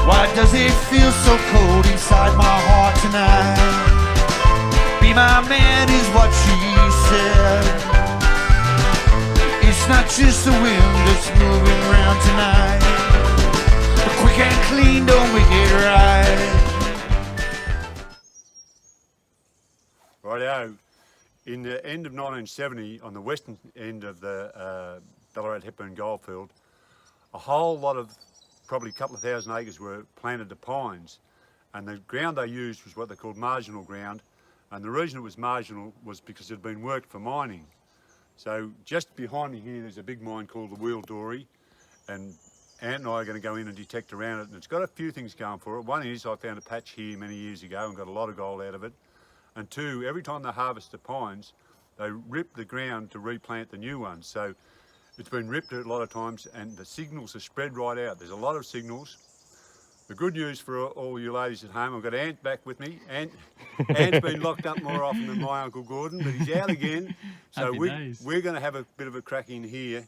Why does it feel so cold inside my heart tonight? Be my man is what she said. It's not just the wind that's moving round tonight. But quick and clean don't make it right. Rightio. In the end of 1970, on the western end of the Ballarat Hepburn Goldfield, a whole lot of, probably a couple of thousand acres were planted to pines, and the ground they used was what they called marginal ground, and the reason it was marginal was because it had been worked for mining. So just behind me here there's a big mine called the Wheel Dory, and Ant and I are going to go in and detect around it, and it's got a few things going for it. One is I found a patch here many years ago and got a lot of gold out of it. And two, every time they harvest the pines, they rip the ground to replant the new ones. So it's been ripped a lot of times and the signals are spread right out. There's a lot of signals. The good news for all you ladies at home, I've got Ant back with me. Ant's been locked up more often than my Uncle Gordon, but he's out again. So we're going to have a bit of a crack in here.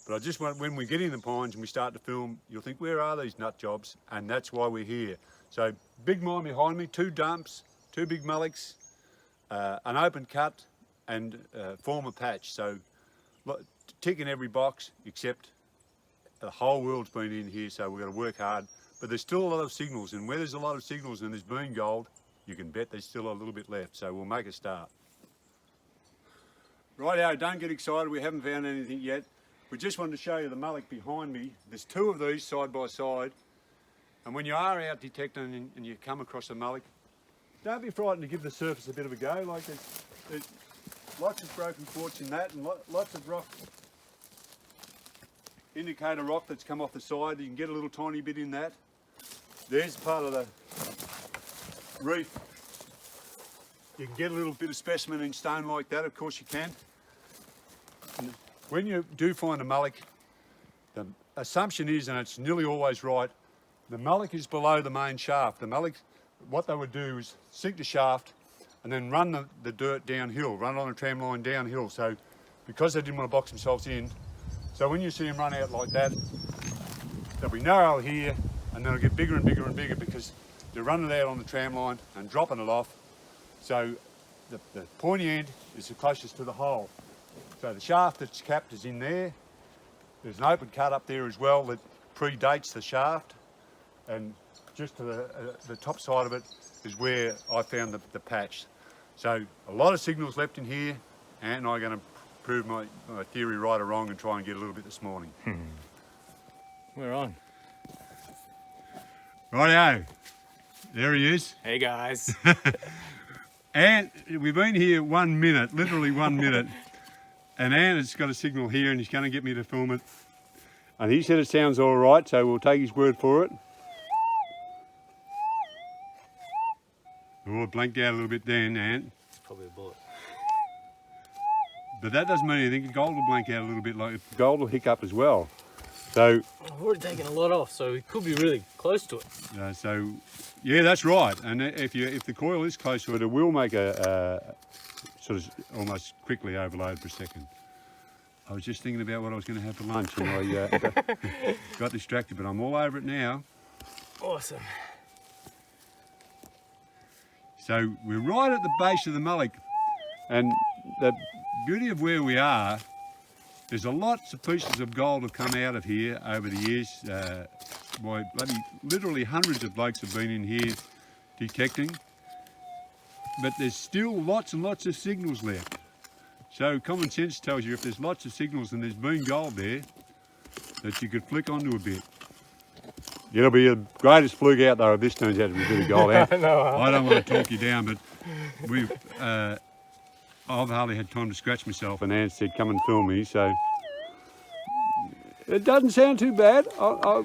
But I just want, when we get in the pines and we start to film, you'll think, where are these nut jobs? And that's why we're here. So big mine behind me, 2 dumps, 2 big mullocks, an open cut and form a patch. So ticking every box except the whole world's been in here, so we've got to work hard. But there's still a lot of signals, and where there's a lot of signals and there's been gold, you can bet there's still a little bit left, so we'll make a start. Rightio, don't get excited, we haven't found anything yet. We just wanted to show you the mullock behind me. There's 2 of these side by side, and when you are out detecting and you come across a mullock, don't be frightened to give the surface a bit of a go. Like there's lots of broken quartz in that, and lots of rock, indicator rock that's come off the side. You can get a little tiny bit in that. There's part of the reef. You can get a little bit of specimen in stone like that, of course you can. And when you do find a mullock, the assumption is, and it's nearly always right, the mullock is below the main shaft. The mullock, what they would do is sink the shaft and then run the dirt downhill, run on a tram line downhill. So because they didn't want to box themselves in, so when you see them run out like that, they'll be narrow here and they'll get bigger and bigger and bigger because they're running out on the tram line and dropping it off. So the pointy end is the closest to the hole. So the shaft that's capped is in there. There's an open cut up there as well that predates the shaft, and just to the top side of it is where I found the patch. So a lot of signals left in here, and I'm going to prove my theory right or wrong and try and get a little bit this morning. We're on. Rightio, there he is. Hey guys. Ant, we've been here 1 minute, literally 1 minute, and Ant has got a signal here and he's going to get me to film it. And he said it sounds all right, so we'll take his word for it. Oh, it blanked out a little bit then, Ant. It's probably a bullet. But that doesn't mean anything. Gold will blank out a little bit, like gold will hiccup as well. So I've already taken a lot off, so it could be really close to it. So yeah, that's right. And if the coil is close to it, it will make a sort of almost quickly overload for a second. I was just thinking about what I was going to have for lunch, and I got distracted. But I'm all over it now. Awesome. So we're right at the base of the mullock, and the beauty of where we are, there's lots of pieces of gold have come out of here over the years. Literally hundreds of blokes have been in here detecting, but there's still lots and lots of signals left. So common sense tells you if there's lots of signals and there's been gold there, that you could flick onto a bit. It'll be the greatest fluke out there if this turns out to be a bit of gold out. No, I don't want to talk you down, but we've I've hardly had time to scratch myself, and Ant said come and film me, so it doesn't sound too bad. I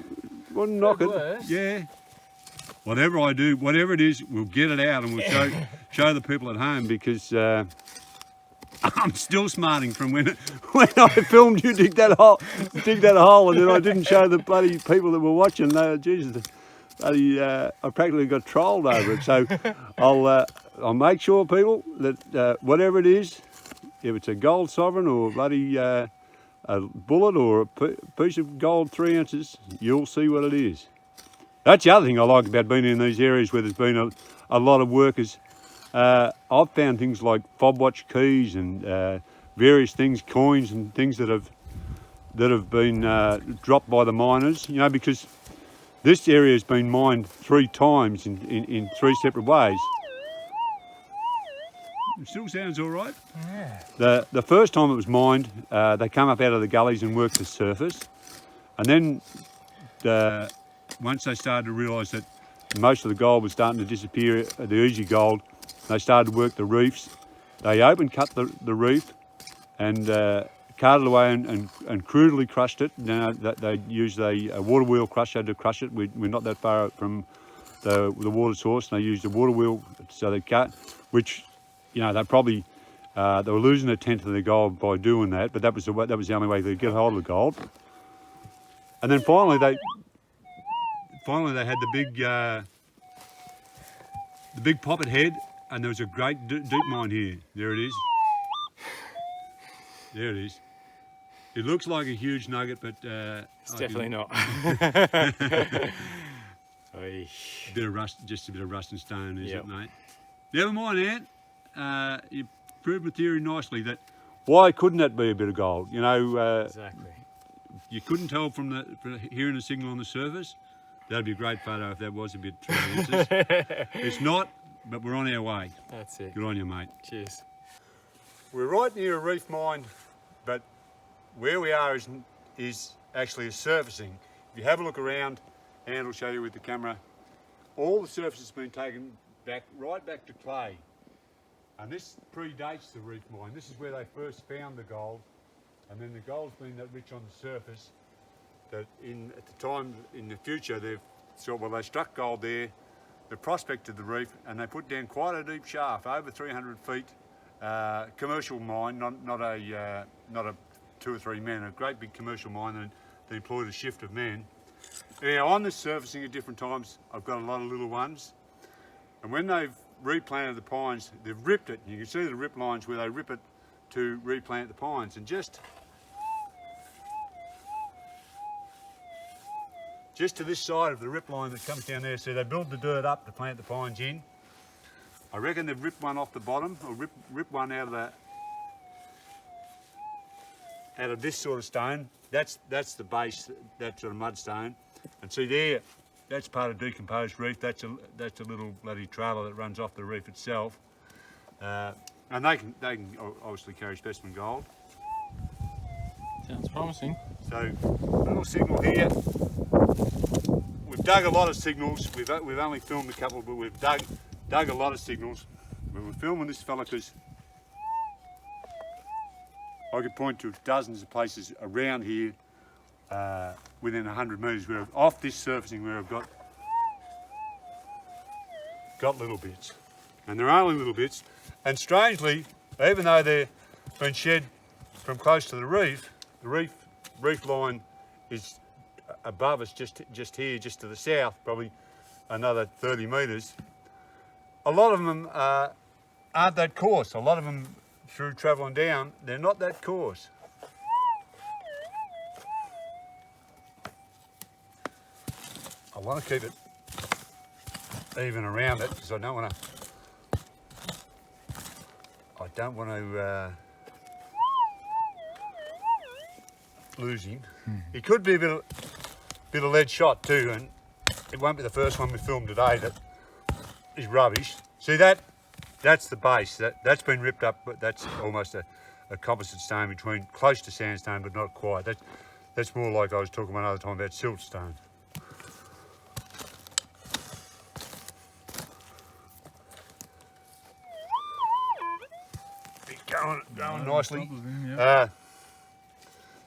wouldn't knock it. Worse. Yeah. Whatever I do, whatever it is, we'll get it out and we'll show the people at home, because I'm still smarting from when I filmed you dig that hole, and then I didn't show the bloody people that were watching. Jesus, I practically got trolled over it. So I'll make sure, people, that whatever it is, if it's a gold sovereign or bloody a bullet or a piece of gold 3 ounces, you'll see what it is. That's the other thing I like about being in these areas where there's been a lot of workers. I've found things like fob watch keys and various things, coins and things that have been dropped by the miners, you know, because this area has been mined 3 times in 3 separate ways. It still sounds all right. Yeah. The first time it was mined, they come up out of the gullies and worked the surface, and then once they started to realise that most of the gold was starting to disappear, the easy gold, they started to work the reefs. They open cut the reef and carted away and crudely crushed it. Now they used a water wheel crusher to crush it. We're not that far from the water source, and they used a water wheel, so they cut, which, you know, they probably they were losing 1/10 of their gold by doing that, but that was the only way they could get hold of the gold. And then finally they had the big poppet head, and there was a great deep mine here. There it is. There it is. It looks like a huge nugget, but It's definitely not. Oy. Bit of rust, just a bit of rust and stone, is Yep. it, mate? Never mind, Ant. You proved my theory nicely that why couldn't that be a bit of gold? You know, Exactly. you couldn't tell from hearing the signal on the surface. That'd be a great photo if that was a bit true. It's not, but we're on our way. That's it. Good on you, mate. Cheers. We're right near a reef mine, but where we are is actually a surfacing. If you have a look around, and I'll show you with the camera, all the surface has been taken right back to clay. And this predates the reef mine. This is where they first found the gold, and then the gold's been that rich on the surface that at the time in the future they struck gold there, they prospected the reef, and they put down quite a deep shaft, over 300 feet, commercial mine, not a 2 or 3 men, a great big commercial mine that they employed a shift of men. Now on this surfacing at different times, I've got a lot of little ones, and when they've replanted the pines, they've ripped it. You can see the rip lines where they rip it to replant the pines, and just to this side of the rip line that comes down there, so they build the dirt up to plant the pines in. I reckon they've ripped one off the bottom, or rip one out of this sort of stone. That's the base, that sort of mudstone. And see there, that's part of decomposed reef. That's a little bloody trailer that runs off the reef itself. And they can obviously carry specimen gold. Sounds promising. So a little signal here. We've dug a lot of signals. We've only filmed a couple, but we've dug a lot of signals. We were filming this fella because I could point to dozens of places around here within 100 metres where off this surfacing where I've got little bits. And they're only little bits. And strangely, even though they've been shed from close to the reef line is above us, just here, just to the south, probably another 30 metres. A lot of them aren't that coarse. A lot of them, through travelling down, they're not that coarse. I want to keep it even around it because I don't want to lose him. He could be a bit of lead shot too, and it won't be the first one we filmed today that is rubbish. See that's the base. That's been ripped up, but that's almost a composite stone between close to sandstone, but not quite. That's more like I was talking about another time about siltstone. Going nicely.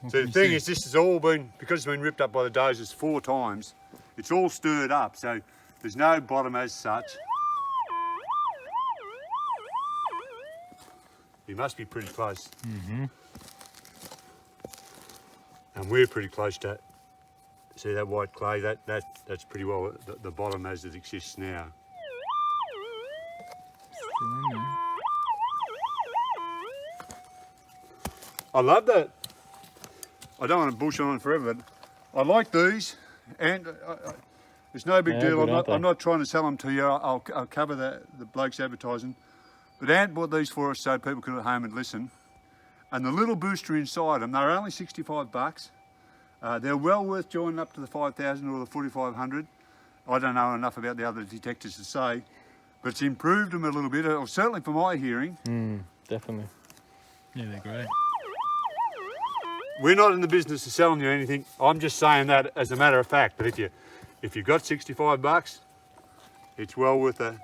So the thing is, this has all been, because it's been ripped up by the dozers 4 times, it's all stirred up, so there's no bottom as such. You must be pretty close. And we're pretty close to, see that white clay, that's pretty well the bottom as it exists now. I love that. I don't want to bush on forever, but I like these, and It's no big Yeah, deal. good, aren't I'm they? not trying to sell them to you. I'll cover the bloke's advertising. But Ant bought these for us so people could at home and listen. And the little booster inside them, they're only 65 bucks. They're well worth joining up to the 5,000 or the 4,500. I don't know enough about the other detectors to say, but it's improved them a little bit, or certainly for my hearing. Definitely. Yeah, they're great. We're not in the business of selling you anything. I'm just saying that as a matter of fact. But if you've got 65 bucks, it's well worth a.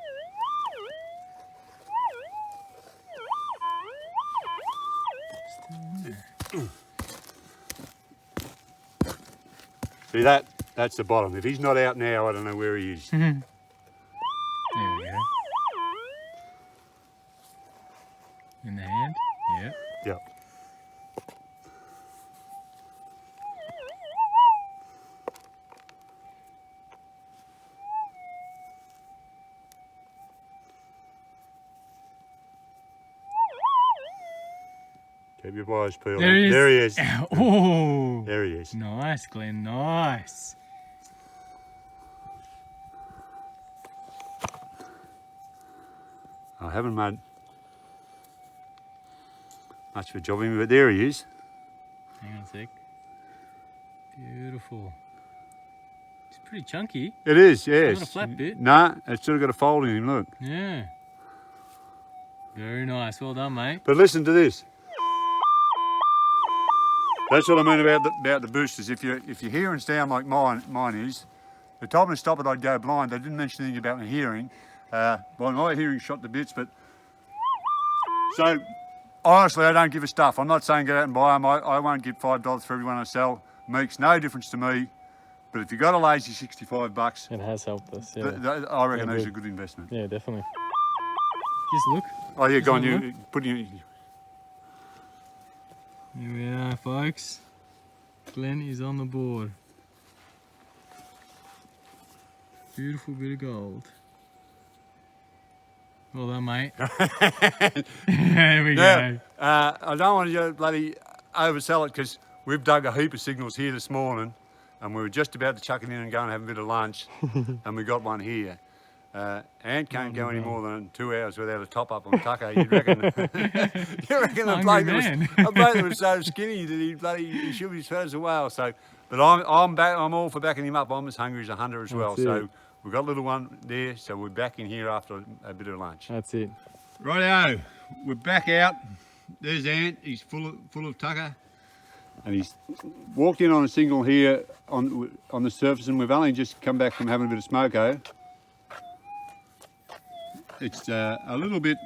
See that's the bottom. If he's not out now, I don't know where he is. There we go. In the hand. Yep. Yep. Keep your eyes peeled. There he is. There he is. Oh, There he is. nice, Glenn. Nice. I haven't made much of a job of him, but there he is. Hang on a sec. Beautiful. It's pretty chunky. It is, yes. Not a flat bit. Nah, it's sort of got a fold in him, look. Yeah. Very nice. Well done, mate. But listen to this. That's what I mean about the boosters. If your hearing's down like mine is, they told me to stop it, I'd go blind. They didn't mention anything about my hearing. Well, my hearing shot to bits, but so honestly, I don't give a stuff. I'm not saying go out and buy them. I won't give $5 for every one I sell. Makes no difference to me. But if you got a lazy 65 bucks, It has helped us. Yeah. I reckon Yeah, these good. are a good investment. Yeah, definitely. Just look. Oh yeah, go on. Just You put your. Here we are, folks. Glenn is on the board. Beautiful bit of gold. Well done, mate. There we go. I don't want to bloody oversell it because we've dug a heap of signals here this morning, and we were just about to chuck it in and go and have a bit of lunch, and we got one here. Ant can't go any more than 2 hours without a top up on Tucker. You'd reckon? You reckon a bloke that was so skinny that he should be as fat as a whale. So, but I'm all for backing him up. I'm as hungry as a hunter as well. That's So it. we've got a little one there. So we're back in here after a bit of lunch. That's it. Righto, we're back out. There's Ant. He's full of Tucker, and he's walked in on a signal here on the surface, and we've only just come back from having a bit of smoko. It's a little bit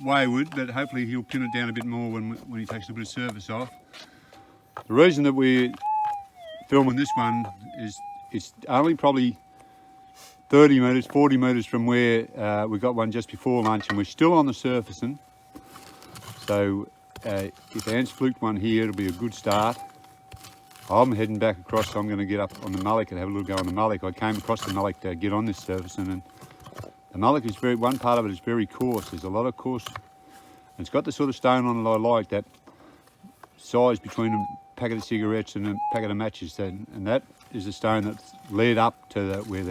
wayward, but hopefully he'll pin it down a bit more when he takes a bit of surface off. The reason that we're filming this one is it's only probably 30 metres, 40 metres from where we got one just before lunch, and we're still on the surfacing. So if Ant's fluked one here, it'll be a good start. I'm heading back across, so I'm going to get up on the mullock and have a little go on the mullock. I came across the mullock to get on this surfacing, and the mullock is one part of it is very coarse. There's a lot of coarse, and it's got the sort of stone on it I like, that size between a packet of cigarettes and a packet of matches, and that is the stone that's led up to where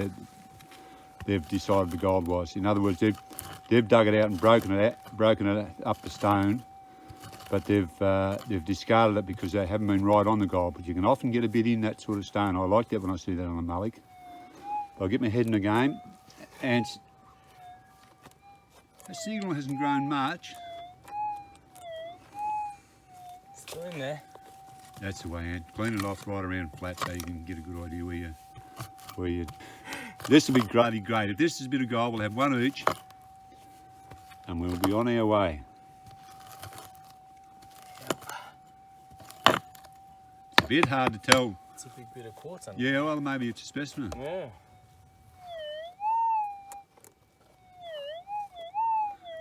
they've decided the gold was. In other words, they've dug it out and broken it up the stone, but they've discarded it because they haven't been right on the gold. But you can often get a bit in that sort of stone. I like that when I see that on a mullock. I'll get my head in the game, and the signal hasn't grown much. Still in there. That's the way, Ant. Clean it off right around flat so you can get a good idea where you. This will be great. If this is a bit of gold, we'll have one each, and we'll be on our way. It's a bit hard to tell. It's a big bit of quartz under Yeah, well, maybe it's a specimen. Yeah.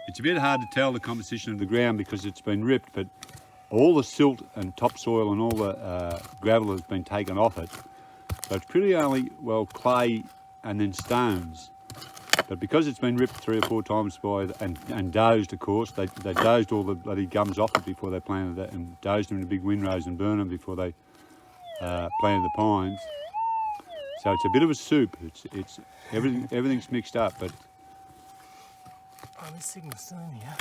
It's a bit hard to tell the composition of the ground because it's been ripped, but all the silt and topsoil and all the gravel has been taken off it. So it's pretty only, well, clay and then stones. But because it's been ripped 3 or 4 times and dozed, of course, they dozed all the bloody gums off it before they planted it, and dozed them in big windrows and burned them before they planted the pines. So it's a bit of a soup. It's everything's mixed up, but Oh, this signal's still in here.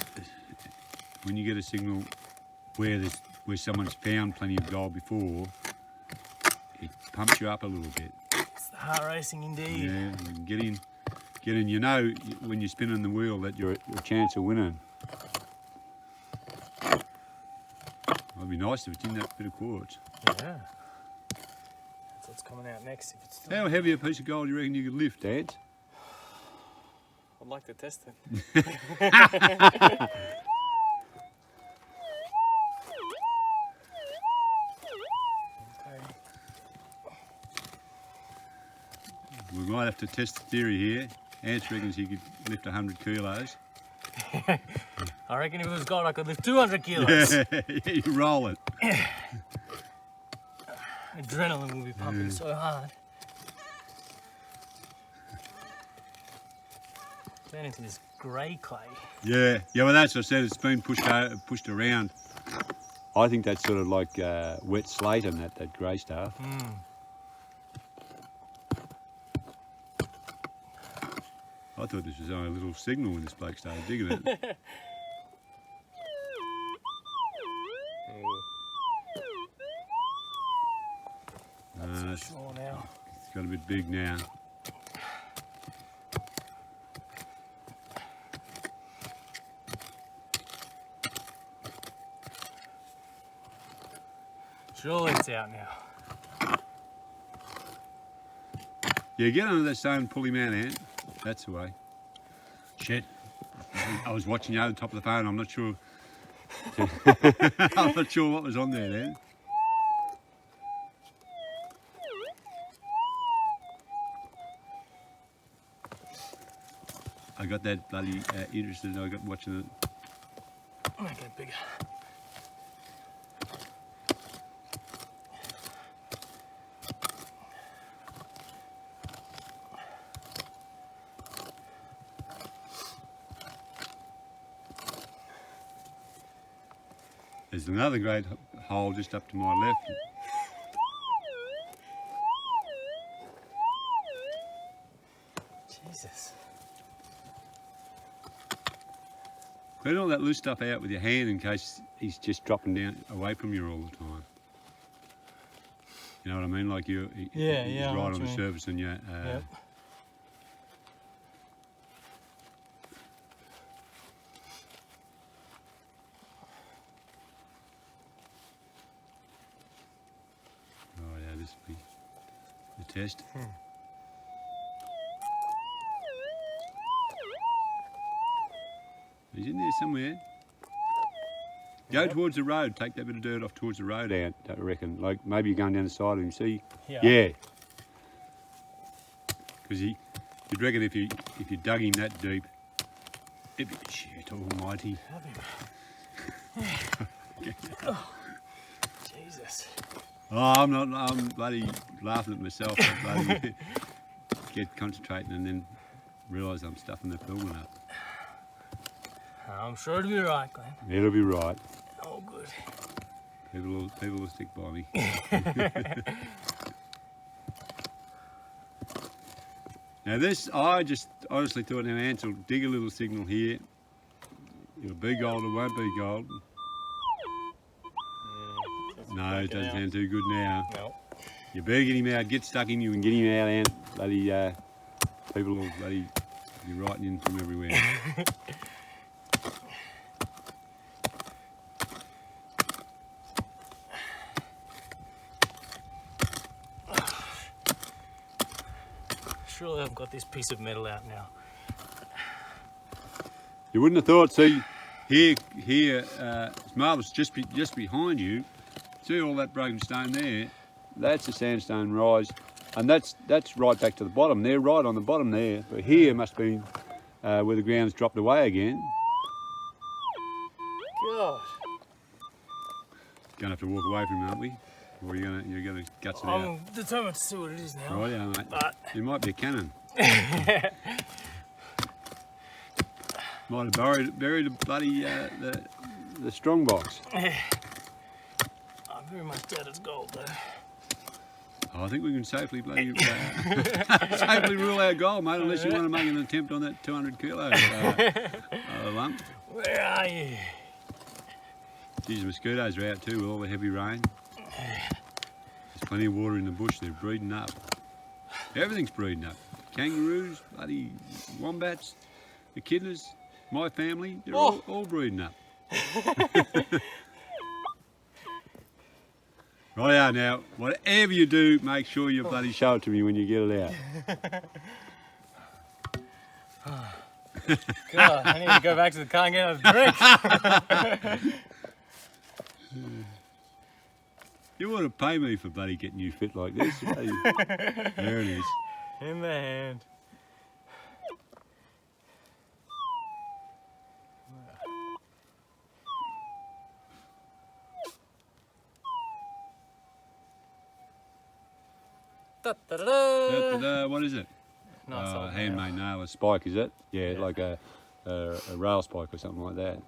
when you get a signal where someone's found plenty of gold before, it pumps you up a little bit. It's the heart racing indeed. Yeah, and get in. You know when you're spinning the wheel that you're a chance of winning. It'd be nice if it's in that bit of quartz. Yeah. That's what's coming out next. If it's still... How heavy a piece of gold do you reckon you could lift, Dad? I'd like to test it. We might have to test the theory here. Ants reckons he could lift 100 kilos. I reckon if it was gold, I could lift 200 kilos. Yeah, you roll it. Adrenaline will be pumping so hard. Turn into this grey clay. Yeah, well that's what I said, it's been pushed around. I think that's sort of like wet slate and that grey stuff. Mm. I thought this was only a little signal when this bloke started digging it. That's for sure now. It's got a bit big now. Surely it's out now. Yeah, get under that stone and pull him out, Ant. That's the way. Shit. I was watching you over the top of the phone. I'm not sure. I'm not sure what was on there then. I got that bloody interested. I got watching it. Make it bigger. There's another great hole just up to my left. Jesus. Clean all that loose stuff out with your hand in case he's just dropping down away from you all the time. You know what I mean? Like he's yeah, right on the surface and you. Yep. Oh yeah, this will be the test. He's in there somewhere. Go towards the road. Take that bit of dirt off towards the road, Ant, I reckon. Like maybe you're going down the side of him. See? Yeah. Because you'd reckon if you dug him that deep, it'd be shit almighty. Oh, Jesus. Oh, I'm bloody laughing at myself. I bloody get concentrating and then realise I'm stuffing the filming up. I'm sure it'll be right, Glenn. It'll be right. Oh, good. People will stick by me. Now this, I just honestly thought our ants will dig a little signal here. It'll be gold, it won't be gold. No, it doesn't sound too good now. No. You better get him out, get stuck in you and get him out, Ant. Bloody, people will bloody be writing in from everywhere. Surely I've got this piece of metal out now. You wouldn't have thought. See, here, it's marvellous. Just behind you, see all that broken stone there? That's a sandstone rise, and that's right back to the bottom. They're right on the bottom there. But here must be where the ground's dropped away again. God. Gonna have to walk away from him, aren't we? Or you're gonna guts it out. I'm determined to see what it is now. Right, yeah, mate. But It might be a cannon. Might have buried a bloody the strong box. I very much doubt it's gold though. I think we can safely safely rule out gold, mate, unless you want to make an attempt on that 200 kilo lump. Where are you? Geez, the mosquitoes are out too with all the heavy rain. There's plenty of water in the bush, they're breeding up. Everything's breeding up. Kangaroos, bloody wombats, echidnas, my family, they're all breeding up. Right now, whatever you do, make sure you bloody show it to me when you get it out. God, I need to go back to the car and get a drink. You want to pay me for bloody getting you fit like this? There it is. In the hand. What is it? Handmade nail, a spike, is it? Yeah, like a rail spike or something like that.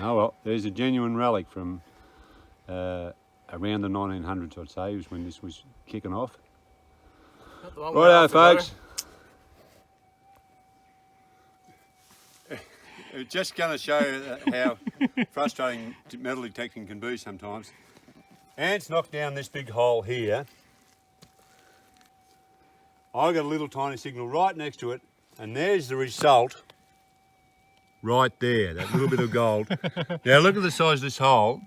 Oh well, there's a genuine relic from around the 1900s, I'd say, was when this was kicking off. Righto, folks. Just going to show you how frustrating metal detecting can be sometimes. Ants knocked down this big hole here. I got a little tiny signal right next to it, and there's the result right there, that little bit of gold. Now look at the size of this hole,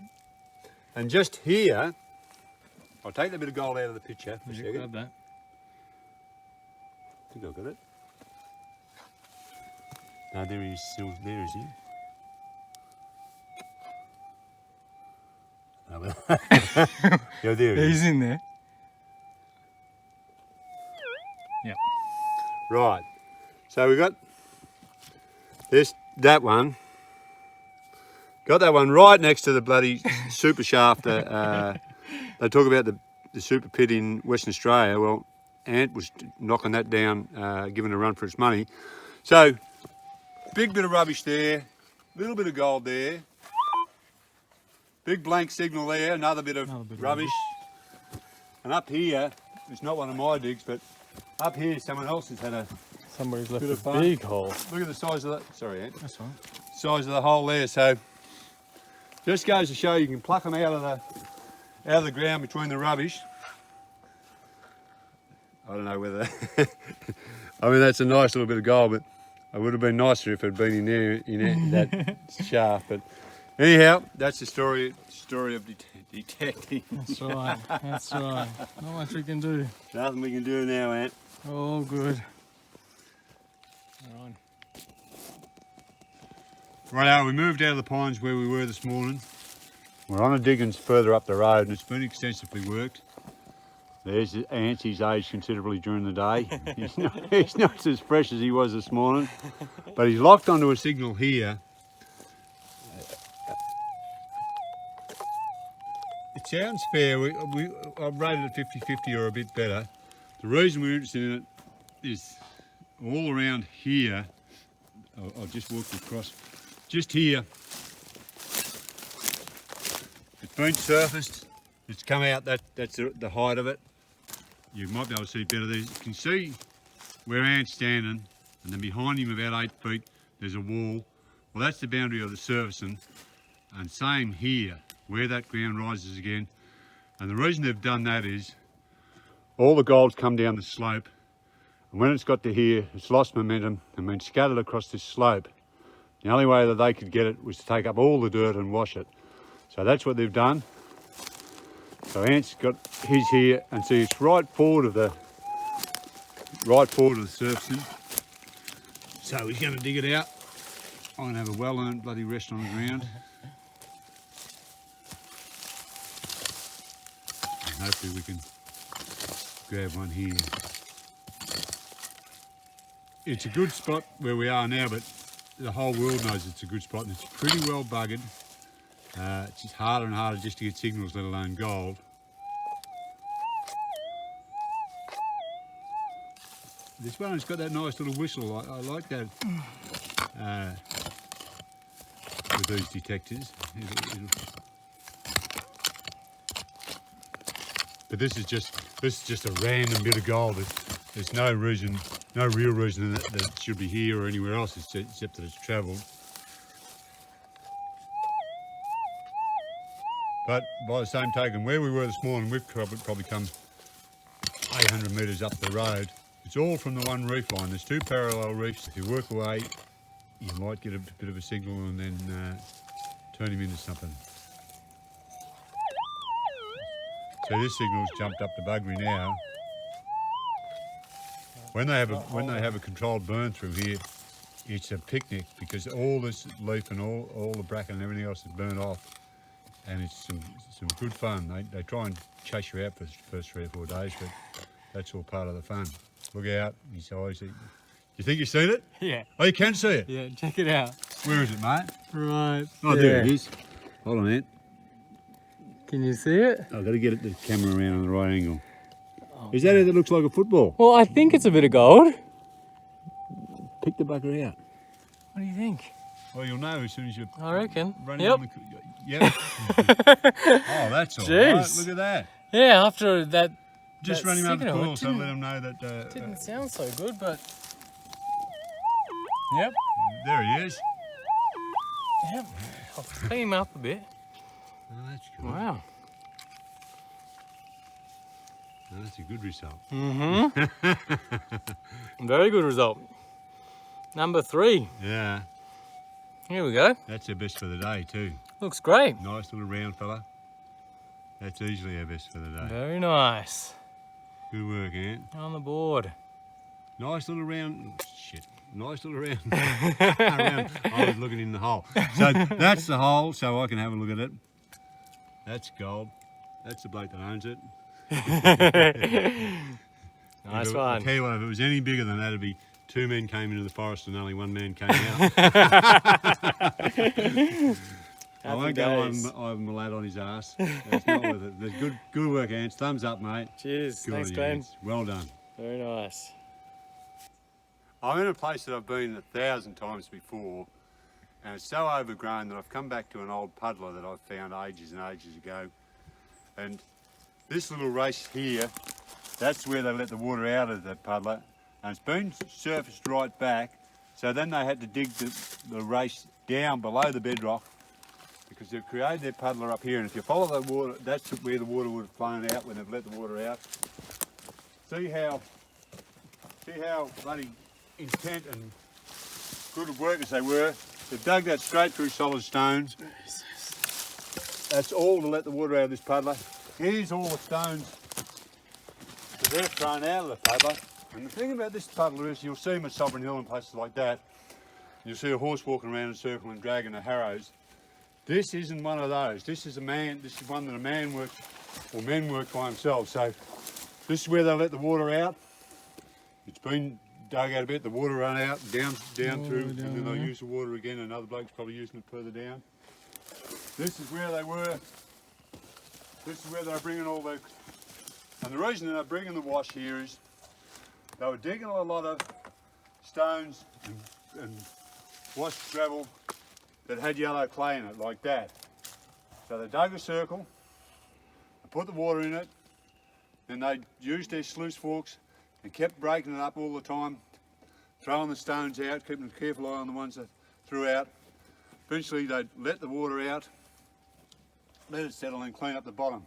and just here, I'll take that bit of gold out of the picture for a second. Grab that. I think I've got it. No, there he is, still there, is he? Oh, yeah, there he is. He's in there. Yep. Right, so we got that one. Got that one right next to the bloody super shaft. They talk about the super pit in Western Australia. Well, Ant was knocking that down, giving it a run for its money. So, big bit of rubbish there, little bit of gold there, big blank signal there, another bit of rubbish. And up here, it's not one of my digs, but up here someone else has had Somebody's left bit of a fun. big hole. Look at the size of that. Sorry, Ant. That's right. Size of the hole there. So just goes to show you can pluck them out of the ground between the rubbish. I don't know whether I mean, that's a nice little bit of gold, but it would have been nicer if it had been in there in that shaft. But anyhow, that's the story of detecting. That's right. That's right. Not much we can do. Nothing we can do now, Ant. Oh, good. All right. Righto, we moved out of the pines where we were this morning. We're on a diggings further up the road, and it's been extensively worked. There's Ant, he's aged considerably during the day. He's not as fresh as he was this morning, but he's locked onto a signal here. It sounds fair. I've rated it 50-50 or a bit better. The reason we're interested in it is all around here. I'll just walk across. Just here, it's been surfaced. It's come out. That's the height of it. You might be able to see better there. You can see where Ant's standing, and then behind him about 8 feet, there's a wall. Well, that's the boundary of the surfacing, and same here, where that ground rises again. And the reason they've done that is all the gold's come down the slope, and when it's got to here, it's lost momentum and been scattered across this slope. The only way that they could get it was to take up all the dirt and wash it. So that's what they've done. So Ant's got his here, and see it's right forward of the surfacing. So he's going to dig it out. I'm going to have a well-earned bloody rest on the ground. And hopefully we can grab one here. It's a good spot where we are now, but the whole world knows it's a good spot, and it's pretty well buggered. It's just harder and harder just to get signals, let alone gold. This one has got that nice little whistle. I like that with these detectors. But this is just This is just a random bit of gold. There's no reason, no real reason that it should be here or anywhere else except that it's travelled. But by the same token, where we were this morning, we've probably come 800 metres up the road. It's all from the one reef line. There's two parallel reefs. If you work away, you might get a bit of a signal and then turn him into something. So this signal's jumped up to buggery now. When they have a controlled burn through here, it's a picnic because all this leaf and all the bracken and everything else is burnt off, and it's some good fun. They try and chase you out for the first 3 or 4 days, but that's all part of the fun. Look out, his eyes. You think you've seen it? Yeah. Oh, you can see it? Yeah, check it out. Where is it, mate? Right. Oh, there it is. Hold on, Ant. Can you see it? I've got to get the camera around on the right angle. Oh, is that it that looks like a football? Well, I think it's a bit of gold. Pick the bugger out. What do you think? Well, you'll know as soon as you I reckon. run Yep. on the... Yep. Oh, that's all Jeez. right. Look at that. Yeah, after that. Just that running around the signal, coil it so let them know that... didn't sound so good, but. Yep. there he is. Yep. I'll clean him up a bit. Oh, that's good. Wow. Oh, that's a good result. Mm-hmm. Very good result. Number 3. Yeah. Here we go. That's our best for the day too. Looks great. Nice little round fella. That's easily our best for the day. Very nice. Good work, Ant. On the board. Nice little round... Shit. Nice little round. round. I was looking in the hole. So that's the hole, so I can have a look at it. That's gold. That's the bloke that owns it. Nice I'll one. tell you what, if it was any bigger than that, it'd be 2 men came into the forest and only 1 man came out. I won't go on my lad on his ass. It's not worth it. There's good work, Ants. Thumbs up, mate. Cheers. Good Thanks, on you, Glenn. Ants. Well done. Very nice. I'm in a place that I've been 1,000 times before, and it's so overgrown that I've come back to an old puddler that I found ages and ages ago. And this little race here, that's where they let the water out of the puddler, and it's been surfaced right back, so then they had to dig the race down below the bedrock because they've created their puddler up here, and if you follow the water, that's where the water would have flown out when they've let the water out. See how bloody intent and good workers they were. They've dug that straight through solid stones. That's all to let the water out of this puddler. Here's all the stones that they've thrown out of the puddler. And the thing about this puddler is you'll see them at Sovereign Hill and places like that. You'll see a horse walking around in a circle and dragging the harrows. This isn't one of those. This is one that a man works, or men work by themselves. So this is where they let the water out. It's been dug out a bit, the water run out, down through, and then they'll use the water again. Another bloke's probably using it further down. This is where they were. This is where they're bringing all the... And the reason they're bringing the wash here is they were digging a lot of stones and washed gravel that had yellow clay in it, like that. So they dug a circle, they put the water in it, then they used their sluice forks and kept breaking it up all the time, throwing the stones out, keeping a careful eye on the ones that threw out. Eventually they'd let the water out, let it settle and clean up the bottom.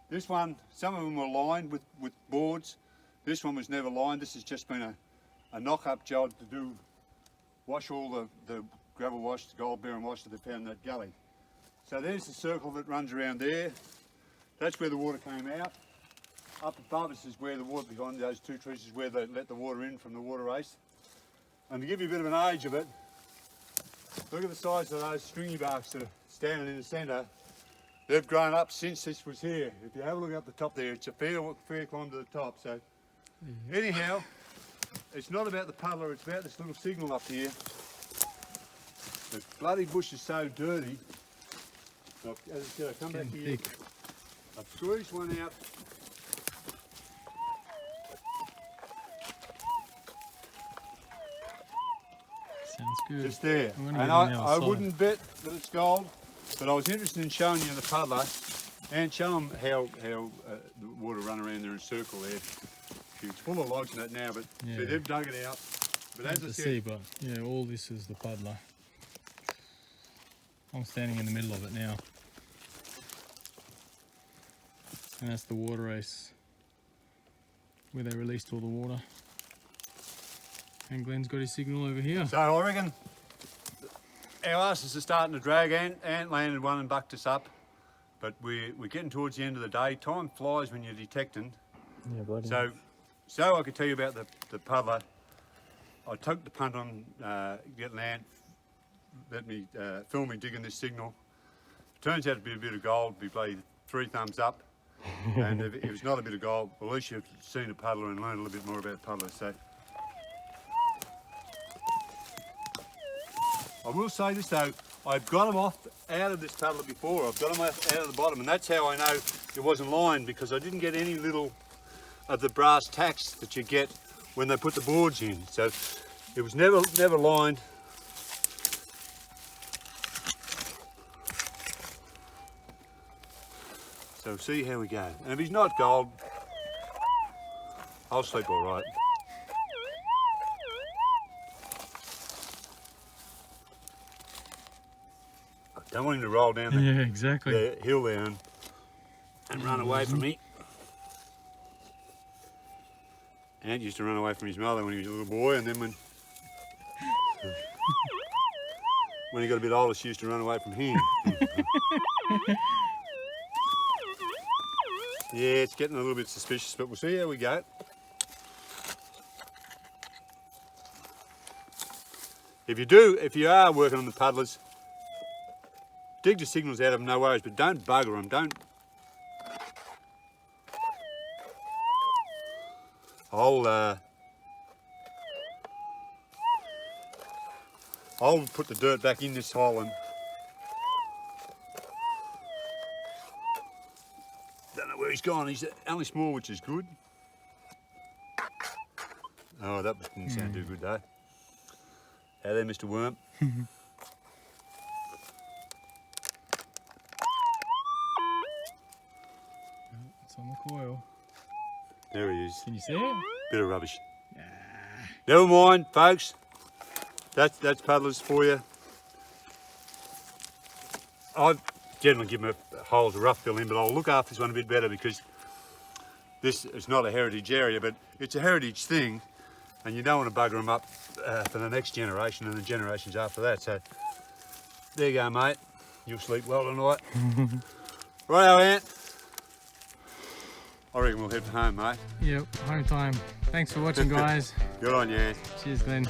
This one, some of them were lined with boards. This one was never lined. This has just been a knock-up job to wash all the gravel wash, the gold bearing wash that they found in that gully. So there's the circle that runs around there. That's where the water came out. Up above us is where the water, behind those 2 trees, is where they let the water in from the water race. And to give you a bit of an age of it, look at the size of those stringy barks that are standing in the centre. They've grown up since this was here. If you have a look up the top there, it's a fair climb to the top. So anyhow, it's not about the puddler, it's about this little signal up here. The bloody bush is so dirty. Look, as I said, I come back here, I've squeezed one out. Sounds good. Just there. I'm And gonna get on the I other side. wouldn't bet that it's gold, but I was interested in showing you the puddler. And show them how the water run around there in a circle there. It's full of logs in that now, but Yeah. see, they've dug it out. But as I to said, see, but yeah, all this is the Puddler. I'm standing in the middle of it now. And that's the water race where they released all the water. And Glenn's got his signal over here. so I reckon our asses are starting to drag. Ant landed one and bucked us up. But we're getting towards the end of the day. Time flies when you're detecting. Yeah, bloody. So I could tell you about the Puddler. I took the punt on getting Ant, let me film me digging this signal. Turns out to be a bit of gold. We played 3 thumbs up. And if it was not a bit of gold, well, at least you've seen a Puddler and learned a little bit more about Puddlers. So I will say this though, I've got them off out of this Puddler before. I've got them out of the bottom, and that's how I know it wasn't lined, because I didn't get any little of the brass tacks that you get when they put the boards in. So it was never lined. So see how we go. And if he's not gold, I'll sleep all right. I don't want him to roll down Yeah, exactly. the hill there and run away from me. Ant used to run away from his mother when he was a little boy, and then when he got a bit older, she used to run away from him. Yeah, it's getting a little bit suspicious, but we'll see how we go. If you are working on the Puddlers, dig the signals out of them, no worries, but don't bugger them. I'll put the dirt back in this hole and don't know where he's gone. He's only small, which is good. Oh, that didn't sound too good though. How there, Mr. Worm? It's on the coil. There he is. Can you see it? Bit of rubbish. Never mind, folks. That's Puddlers for you. I generally give them holes a rough fill in, but I'll look after this one a bit better because this is not a heritage area, but it's a heritage thing, and you don't want to bugger them up for the next generation and the generations after that. So there you go, mate. You'll sleep well tonight. Righto, Ant. I reckon we'll head for home, mate. Yep, home time. Thanks for watching, guys. Good on you, Ant. Cheers, Glenn.